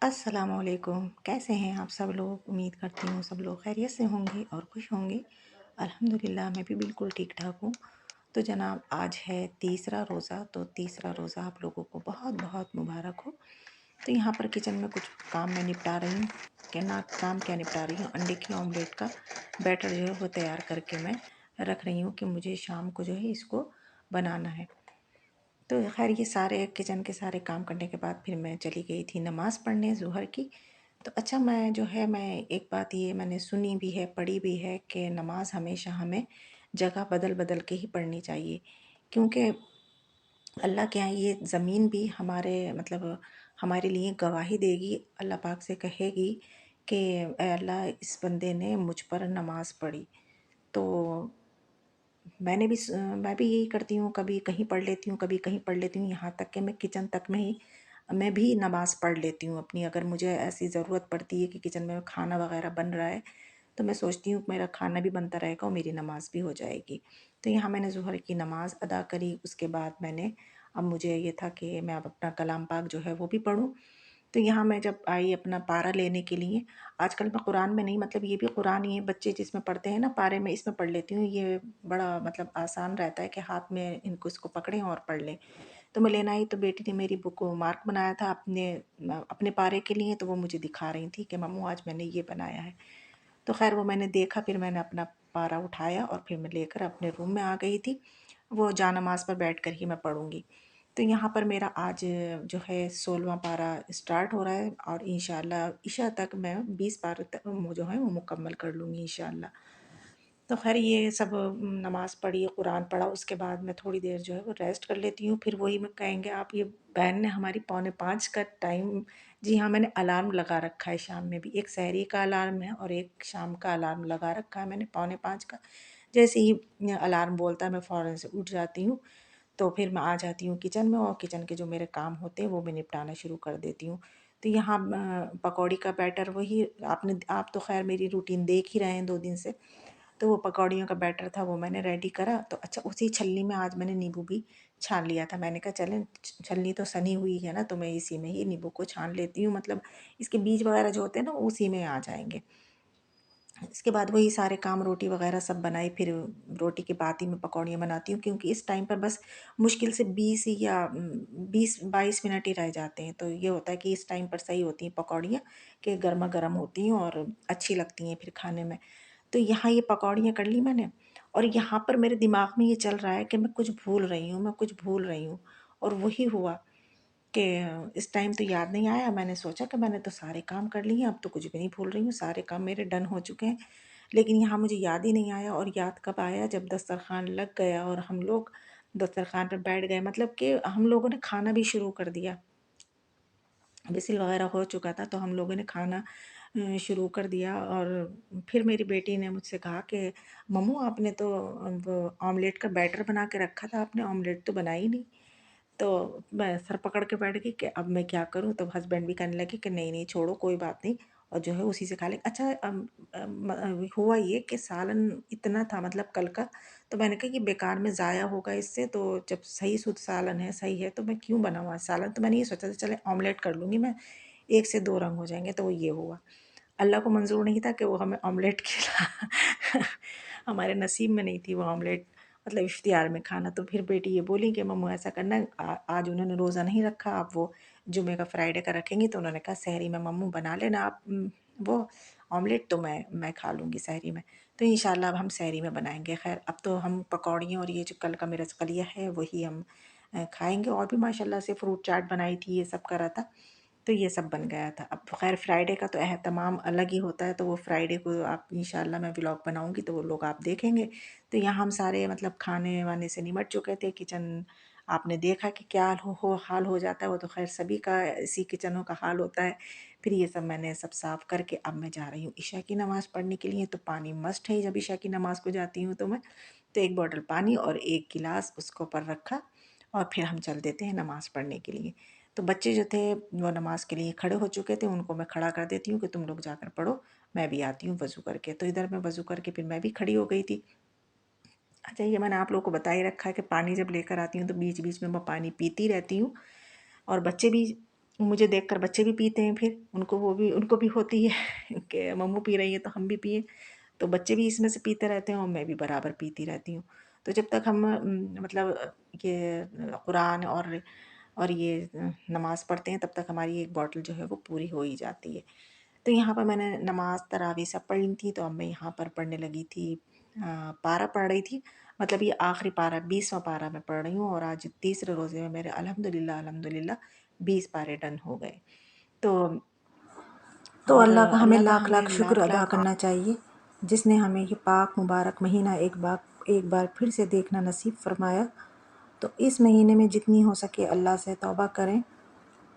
अस्सलामुअलैकुम। कैसे हैं आप सब लोग? उम्मीद करती हूँ सब लोग खैरियत से होंगे और खुश होंगे। अल्हम्दुलिल्लाह मैं भी बिल्कुल ठीक-ठाक हूँ। तो जनाब आज है तीसरा रोज़ा, तो तीसरा रोज़ा आप लोगों को बहुत-बहुत मुबारक हो। तो यहाँ पर किचन में कुछ काम मैं निपटा रही हूँ। काम क्या निपटा रही हूँ, अंडे की ऑमलेट का बैटर जो है वो तैयार करके मैं रख रही हूँ कि मुझे शाम को जो है इसको बनाना है। तो ख़ैर ये सारे किचन के सारे काम करने के बाद फिर मैं चली गई थी नमाज़ पढ़ने ज़ोहर की। तो अच्छा मैं जो है मैं एक बात ये मैंने सुनी भी है, पढ़ी भी है कि नमाज़ हमेशा हमें जगह बदल-बदल के ही पढ़नी चाहिए। क्योंकि अल्लाह के यहाँ ये ज़मीन भी हमारे मतलब हमारे लिए गवाही देगी, अल्लाह पाक से कहेगी कि ए अल्लाह इस बंदे ने मुझ पर नमाज़ पढ़ी। तो मैं भी यही करती हूँ, कभी कहीं पढ़ लेती हूँ, कभी कहीं पढ़ लेती हूँ, यहाँ तक कि मैं किचन तक में ही मैं भी नमाज़ पढ़ लेती हूँ अपनी। अगर मुझे ऐसी ज़रूरत पड़ती है कि किचन में खाना वगैरह बन रहा है, तो मैं सोचती हूँ मेरा खाना भी बनता रहेगा और मेरी नमाज़ भी हो जाएगी। तो यहाँ मैंने ज़ुहर की नमाज़ अदा करी, उसके बाद अब मुझे ये था कि मैं अब अपना कलाम पाक जो है वो भी पढूँ। तो यहाँ मैं जब आई अपना पारा लेने के लिए, आजकल मैं कुरान में नहीं मतलब ये भी कुरान ही है, बच्चे जिसमें पढ़ते हैं ना पारे में, इसमें पढ़ लेती हूँ। ये बड़ा मतलब आसान रहता है कि हाथ में इसको पकड़ें और पढ़ लें। तो मैं लेना आई तो बेटी ने मेरी बुक को मार्क बनाया था अपने पारे के लिए, तो वो मुझे दिखा रही थी कि मम्मू आज मैंने ये बनाया है। तो ख़ैर वो मैंने देखा, फिर मैंने अपना पारा उठाया और फिर मैं लेकर अपने रूम में आ गई थी। वो जानमाज़ पर बैठकर ही मैं पढ़ूँगी। तो यहाँ पर मेरा आज जो है 16वां पारा स्टार्ट हो रहा है और इंशाअल्लाह इशा तक मैं 20 पारे तक वो जो है वो मुकम्मल कर लूँगी इंशाअल्लाह। तो ख़ैर ये सब नमाज़ पढ़ी, कुरान पढ़ा, उसके बाद मैं थोड़ी देर जो है वो रेस्ट कर लेती हूँ। फिर वही मैं कहेंगे आप ये बहन ने हमारी पौने 5 का टाइम। जी हाँ, मैंने अलार्म लगा रखा है शाम में भी। एक सहरी का अलार्म है और एक शाम का अलार्म लगा रखा है मैंने पौने 5 का। जैसे ही अलार्म बोलता है मैं फ़ौरन से उठ जाती हूँ। तो फिर मैं आ जाती हूँ किचन में और किचन के जो मेरे काम होते हैं वो मैं निपटाना शुरू कर देती हूँ। तो यहाँ पकौड़ी का बैटर वही आप तो ख़ैर मेरी रूटीन देख ही रहे हैं 2 दिन से। तो वो पकौड़ियों का बैटर था वो मैंने रेडी करा, तो अच्छा उसी छलनी में आज मैंने नींबू भी छान लिया था। मैंने कहा चलें छलनी तो सनी हुई है ना, तो मैं इसी में ही नींबू को छान लेती हूँ, मतलब इसके बीज वगैरह जो होते हैं ना उसी में आ जाएँगे। इसके बाद वही सारे काम रोटी वगैरह सब बनाई, फिर रोटी के बाद ही मैं पकौड़ियाँ बनाती हूँ क्योंकि इस टाइम पर बस मुश्किल से 20 या 20-22 मिनट ही रह जाते हैं। तो ये होता है कि इस टाइम पर सही होती हैं पकौड़ियाँ कि गरमा-गरम होती हैं और अच्छी लगती हैं फिर खाने में। तो यहाँ ये पकौड़ियाँ कर ली मैंने और यहाँ पर मेरे दिमाग में ये चल रहा है कि मैं कुछ भूल रही हूँ, मैं कुछ भूल रही हूँ। और वही हुआ कि इस टाइम तो याद नहीं आया। मैंने सोचा कि मैंने तो सारे काम कर लिए हैं, अब तो कुछ भी नहीं भूल रही हूँ, सारे काम मेरे डन हो चुके हैं। लेकिन यहाँ मुझे याद ही नहीं आया और याद कब आया जब दस्तरख़्वान लग गया और हम लोग दस्तरख़्वान पे बैठ गए, मतलब कि हम लोगों ने खाना भी शुरू कर दिया। विसिल वगैरह हो चुका था तो हम लोगों ने खाना शुरू कर दिया और फिर मेरी बेटी ने मुझसे कहा कि मम्मू आपने तो वो ऑमलेट का बैटर बना के रखा था, आपने ऑमलेट तो बनाई नहीं। तो मैं सर पकड़ के बैठ गई कि अब मैं क्या करूँ? तो हस्बैंड भी कहने लगे कि नहीं-नहीं छोड़ो कोई बात नहीं और जो है उसी से खा लेंगे। अच्छा हुआ ये कि सालन इतना था मतलब कल का, तो मैंने कहा ये बेकार में ज़ाया होगा इससे, तो जब सही शुद्ध सालन है, सही है तो मैं क्यों बनाऊँ आज सालन? तो मैंने ये सोचा था चले ऑमलेट कर लूँगी मैं, 1 से 2 रंग हो जाएँगे, तो वो ये हुआ। अल्लाह को मंज़ूर नहीं था कि वो हमें ऑमलेट खिला हमारे नसीब में नहीं थी वो ऑमलेट, मतलब इफ्तियार में खाना। तो फिर बेटी ये बोली कि मम्मू ऐसा करना आज उन्होंने रोज़ा नहीं रखा, आप वो जुमे का फ्राइडे का रखेंगी, तो उन्होंने कहा सहरी में मम्मू बना लेना आप वो ऑमलेट, तो मैं खा लूँगी सहरी में। तो इंशाल्लाह अब हम सहरी में बनाएँगे। ख़ैर अब तो हम पकौड़ियाँ और ये जो कल का मेरा रसकलिया है वही हम खाएँगे और भी माशाल्लाह से फ्रूट चाट बनाई थी, ये सब करा था। तो ये सब बन गया था। अब ख़ैर फ्राइडे का तो एहतमाम अलग ही होता है, तो वो फ्राइडे को आप इंशाल्लाह मैं व्लॉग बनाऊँगी तो वो लोग आप देखेंगे। तो यहाँ हम सारे मतलब खाने-वाने से निमट चुके थे, किचन आपने देखा कि क्या हाल हो जाता है, वो तो ख़ैर सभी का इसी किचनों का हाल होता है। फिर ये सब मैंने सब साफ़ करके अब मैं जा रही हूँ इशा की नमाज़ पढ़ने के लिए, तो पानी मस्ट है जब इशा की नमाज़ को जाती हूँ तो मैं। तो 1 बॉटल पानी और 1 गिलास उसके ऊपर रखा और फिर हम चल देते हैं नमाज़ पढ़ने के लिए। तो बच्चे जो थे वो नमाज़ के लिए खड़े हो चुके थे, उनको मैं खड़ा कर देती हूँ कि तुम लोग जाकर पढ़ो, मैं भी आती हूँ वज़ू करके। तो इधर मैं वज़ू करके फिर मैं भी खड़ी हो गई थी। अच्छा ये मैंने आप लोगों को बता ही रखा है कि पानी जब लेकर आती हूँ तो बीच-बीच में मैं पानी पीती रहती हूँ और बच्चे भी मुझे देखकर बच्चे भी पीते हैं, फिर उनको भी होती है कि मम्मू पी रही है तो हम भी पिए। तो बच्चे भी इसमें से पीते रहते हैं और मैं भी बराबर पीती रहती हूँ। तो जब तक हम मतलब ये कुरान और ये नमाज़ पढ़ते हैं, तब तक हमारी एक बॉटल जो है वो पूरी हो ही जाती है। तो यहाँ पर मैंने नमाज़ तरावी सब पढ़ ली थी, तो अब मैं यहाँ पर पढ़ने लगी थी, पारा पढ़ रही थी। मतलब ये आखिरी पारा 20वां पारा मैं पढ़ रही हूँ, और आज तीसरे रोज़े में मेरे अल्हम्दुलिल्लाह 20 पारे डन हो गए। तो अल्लाह का हमें लाख लाख शुक्र अदा करना चाहिए, जिसने हमें ये पाक मुबारक महीना एक बार फिर से देखना नसीब फरमाया। तो इस महीने में जितनी हो सके अल्लाह से तौबा करें,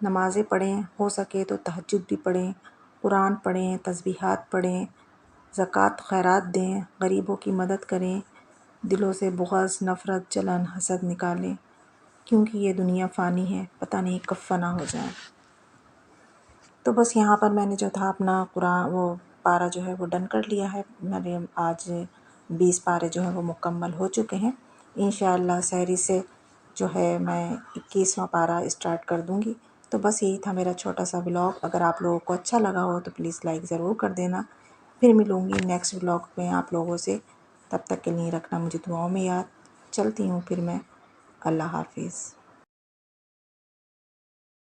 नमाज़ें पढ़ें, हो सके तो तहज्जुद भी पढ़ें, कुरान पढ़ें, तस्बीहात पढ़ें, ज़कात खैरात दें, गरीबों की मदद करें, दिलों से बुग़्ज़, नफ़रत, जलन, हसद निकालें, क्योंकि ये दुनिया फ़ानी है, पता नहीं कब फ़ना हो जाए। तो बस यहाँ पर मैंने जो था अपना वो पारा जो है वो डन कर लिया है। मेरे आज 20 पारे जो है वो मुकम्मल हो चुके हैं। इंशाअल्लाह सहरी से जो है मैं 21वां पारा स्टार्ट कर दूँगी। तो बस यही था मेरा छोटा सा व्लॉग। अगर आप लोगों को अच्छा लगा हो तो प्लीज़ लाइक ज़रूर कर देना। फिर मिलूँगी नेक्स्ट व्लॉग में आप लोगों से। तब तक के लिए रखना मुझे दुआओं में याद। चलती हूँ फिर मैं। अल्लाह हाफ़िज़।